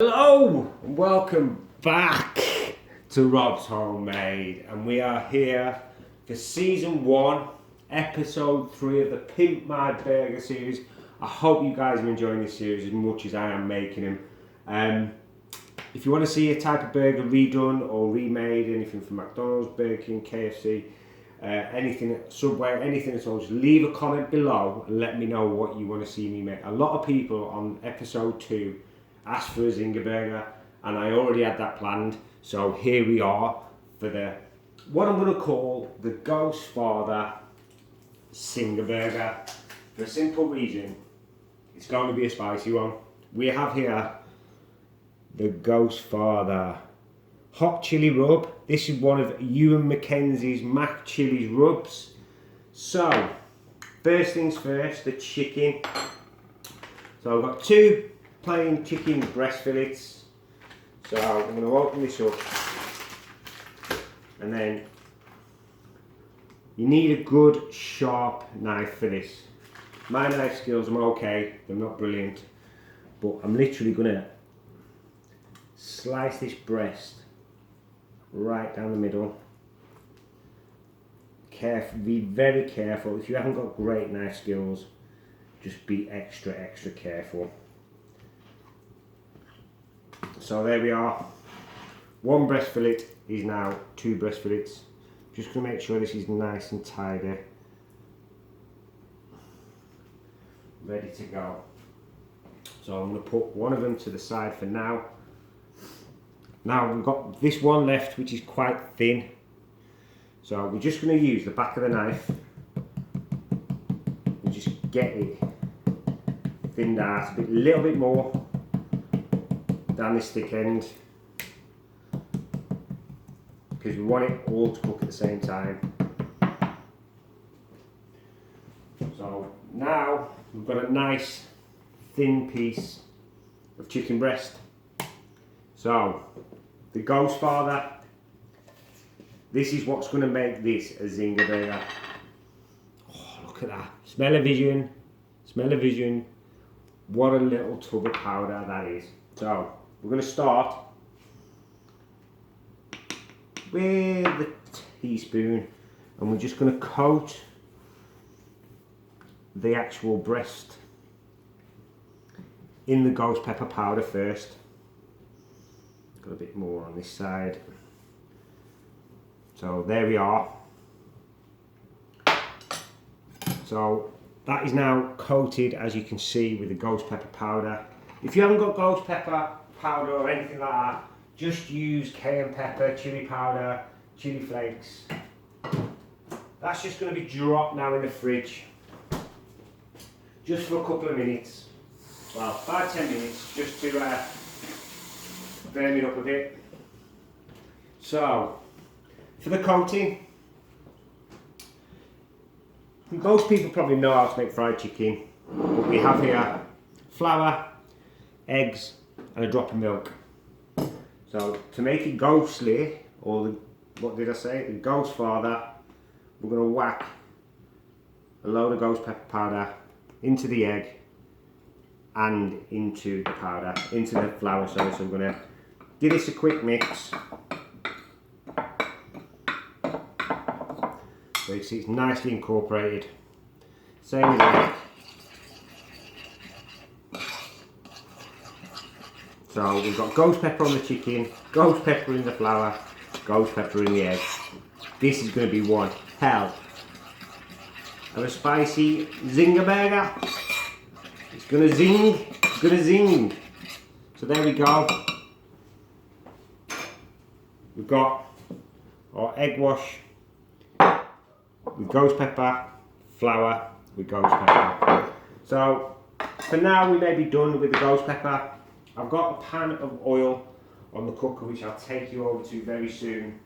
Hello and welcome back to Rob's Homemade, and we are here for season 1 episode 3 of the Pimp My Burger series. I hope you guys are enjoying this series as much as I am making them. If you want to see a type of burger redone or remade, anything from McDonald's, Burger King, KFC, anything, Subway, anything at all, just leave a comment below and let me know what you want to see me make. A lot of people on episode 2 asked for a Zinger burger, and I already had that planned, so here we are for what I'm going to call the Ghost Father Zinger burger, for a simple reason. It's going to be a spicy one. We have here the Ghost Father hot chili rub. This is one of Ewan Mackenzie's Mac Chili's rubs. So first things first, the chicken. So I've got 2 plain chicken breast fillets. So I'm going to open this up, and then you need a good sharp knife for this. My knife skills, I'm okay, they're not brilliant, but I'm literally going to slice this breast right down the middle. Be very careful. If you haven't got great knife skills, just be extra careful. So there we are. 1 breast fillet is now 2 breast fillets. Just going to make sure this is nice and tidy. Ready to go. So I'm going to put one of them to the side for now. Now we've got this one left, which is quite thin. So we're just going to use the back of the knife and just get it thinned out a little bit more down this thick end, because we want it all to cook at the same time. So now we've got a nice thin piece of chicken breast. So the Ghost Father, this is what's going to make this a Zinger burger. Oh, look at that. Smell-o-vision. Smell-o-vision. What a little tub of powder that is. So we're going to start with the teaspoon, and we're just going to coat the actual breast in the ghost pepper powder first. Got a bit more on this side. So there we are. So that is now coated, as you can see, with the ghost pepper powder. If you haven't got ghost pepper powder or anything like that, just use cayenne pepper, chili powder, chili flakes. That's just going to be dropped now in the fridge, just for a couple of minutes. Well, 5-10 minutes, just to firm it up a bit. So for the coating, most people probably know how to make fried chicken, but we have here flour, eggs, and a drop of milk. So to make it ghostly, or what did I say, the Ghost Father, we're going to whack a load of ghost pepper powder into the egg and into the powder, into the flour. So I'm going to give this a quick mix. So you see it's nicely incorporated. Same with the egg. So we've got ghost pepper on the chicken, ghost pepper in the flour, ghost pepper in the egg. This is going to be one hell of a spicy Zinger burger. It's going to zing, it's going to zing. So there we go. We've got our egg wash with ghost pepper, flour with ghost pepper. So for now we may be done with the ghost pepper. I've got a pan of oil on the cooker, which I'll take you over to very soon.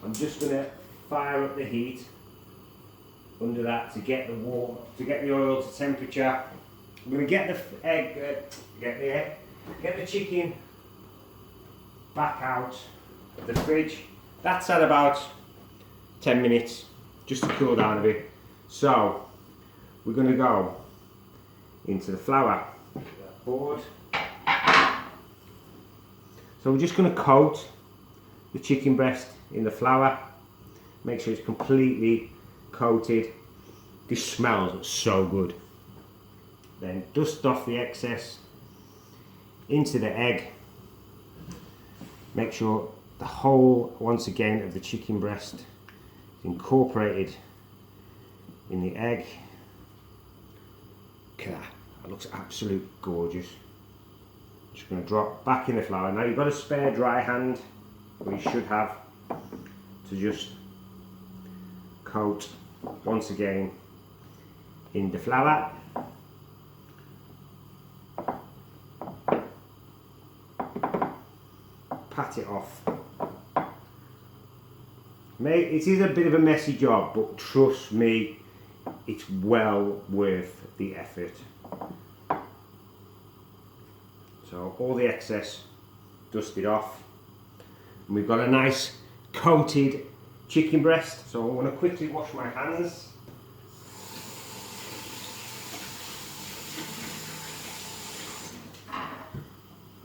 I'm just going to fire up the heat under that to get the oil to temperature. I'm going to get the chicken back out of the fridge. That's at about 10 minutes, just to cool down a bit. So we're going to go into the flour board. So we're just going to coat the chicken breast in the flour. Make sure it's completely coated. This smells so good. Then dust off the excess into the egg. Make sure the whole, once again, of the chicken breast is incorporated in the egg. Look at that. That looks absolutely gorgeous. Just going to drop back in the flour. Now you've got a spare dry hand, or you should have, to just coat once again in the flour. Pat it off. It is a bit of a messy job, but trust me, it's well worth the effort. So all the excess dusted off, and we've got a nice coated chicken breast. So I'm going to quickly wash my hands.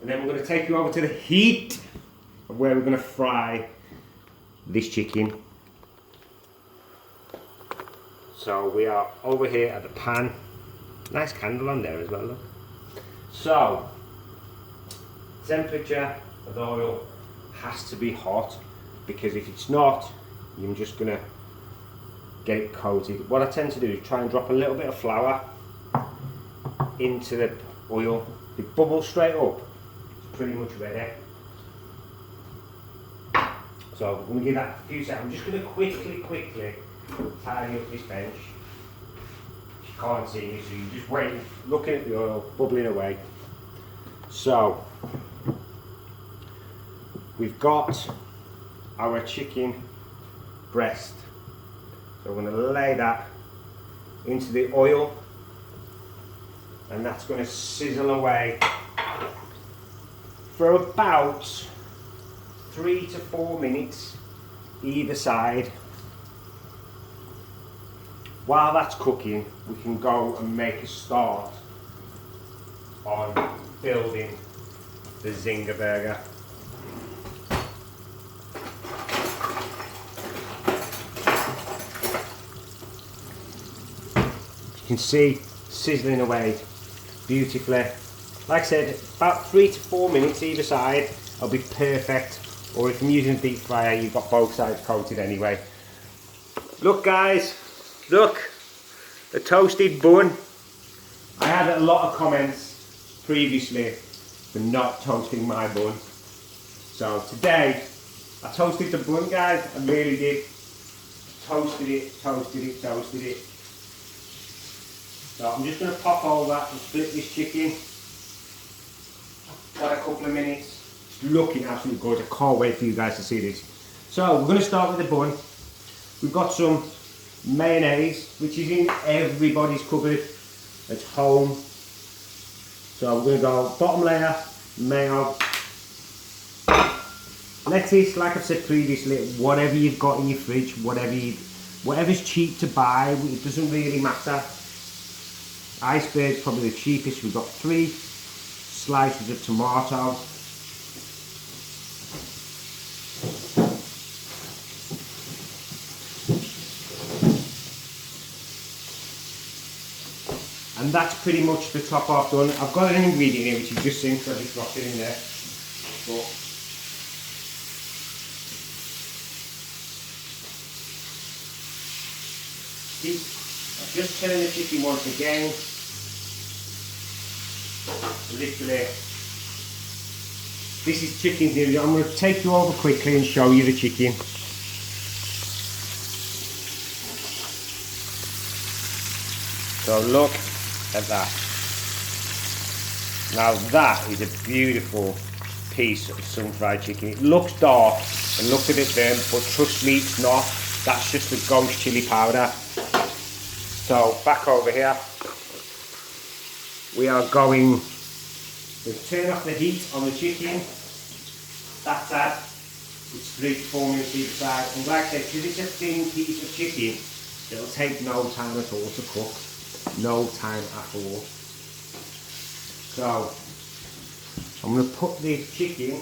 And then we're going to take you over to the heat of where we're going to fry this chicken. So we are over here at the pan. Nice candle on there as well, look. So, temperature of the oil has to be hot, because if it's not, you're just going to get it coated. What I tend to do is try and drop a little bit of flour into the oil. If it bubbles straight up, it's pretty much ready. So I'm going to give that a few seconds. I'm just going to quickly tidy up this bench. You can't see me, so you're just waiting, looking at the oil bubbling away. So we've got our chicken breast. So I'm going to lay that into the oil, and that's going to sizzle away for about 3 to 4 minutes either side. While that's cooking, we can go and make a start on building the Zinger burger. You can see sizzling away beautifully. Like I said, about 3 to 4 minutes either side will be perfect. Or if I'm using a deep fryer, you've got both sides coated anyway. Look guys, look, the toasted bun. I had a lot of comments previously for not toasting my bun. So today, I toasted the bun guys, I really did. Toasted it. So I'm just going to pop over and split this chicken. Got a couple of minutes. Looking absolutely good. I can't wait for you guys to see this. So we're going to start with the bun. We've got some mayonnaise, which is in everybody's cupboard at home. So we're going to go bottom layer, mayo, lettuce, like I've said previously, whatever you've got in your fridge, whatever's cheap to buy, it doesn't really matter. Iceberg's probably the cheapest. We've got 3 slices of tomato. And that's pretty much the top half done. I've got an ingredient here which you've just seen, so I just dropped it in there. But I've just turned the chicken once again. Literally, this is chicken nearly. I'm going to take you over quickly and show you the chicken. So look at that. Now that is a beautiful piece of sun-fried chicken. It looks dark and looks a bit burnt, but trust me, it's not. That's just the ghost chili powder. So back over here, we are going to turn off the heat on the chicken. That's that. It's 3 to 4 minutes either side. And like I said, because it's a thin piece of chicken, it'll take no time at all to cook. No time at all. So I'm going to put the chicken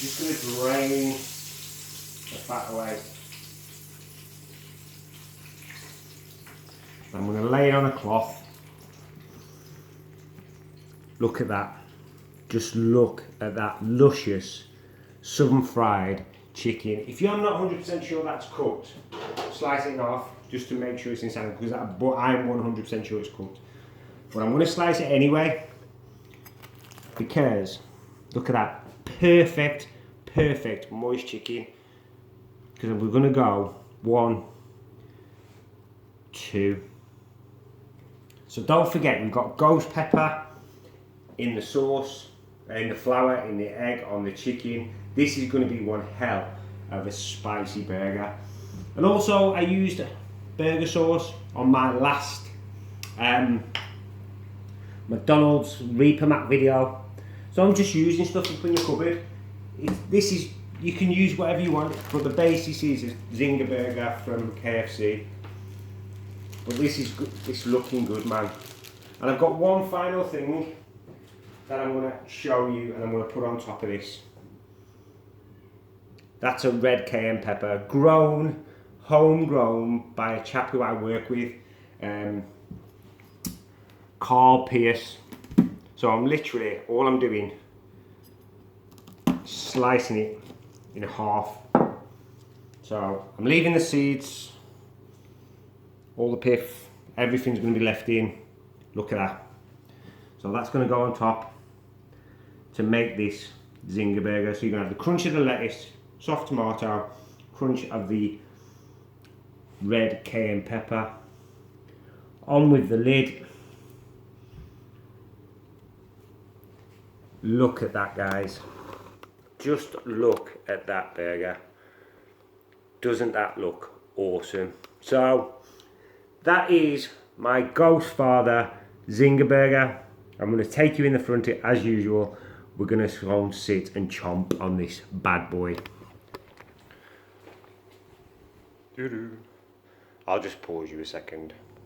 just going to drain the fat away. I'm going to lay it on a cloth. Look at that. Just look at that luscious southern fried chicken. If you're not 100% sure that's cooked, slice it off just to make sure it's inside, because I'm 100% sure it's cooked. But I'm going to slice it anyway, because look at that perfect moist chicken. Because we're going to go 1, 2. So don't forget, we've got ghost pepper in the sauce, in the flour, in the egg, on the chicken. This is going to be one hell of a spicy burger. And also I used burger sauce on my last McDonald's Reaper Mac video. So I'm just using stuff that's in the cupboard. You can use whatever you want, but the basis is a Zinger burger from KFC. But this is good, it's looking good, man. And I've got one final thing that I'm going to show you, and I'm going to put on top of this. That's a red cayenne pepper, homegrown by a chap who I work with, Carl Pierce. So I'm literally, all I'm doing, slicing it in half. So I'm leaving the seeds, all the pith, everything's going to be left in. Look at that. So that's going to go on top to make this Zinger burger. So you're going to have the crunch of the lettuce, soft tomato, crunch of the red cayenne pepper, on with the lid. Look at that, guys. Just look at that burger. Doesn't that look awesome? So that is my Ghost Father Zinger burger. I'm going to take you in the front as usual. We're going to go and sit and chomp on this bad boy. I'll just pause you a second.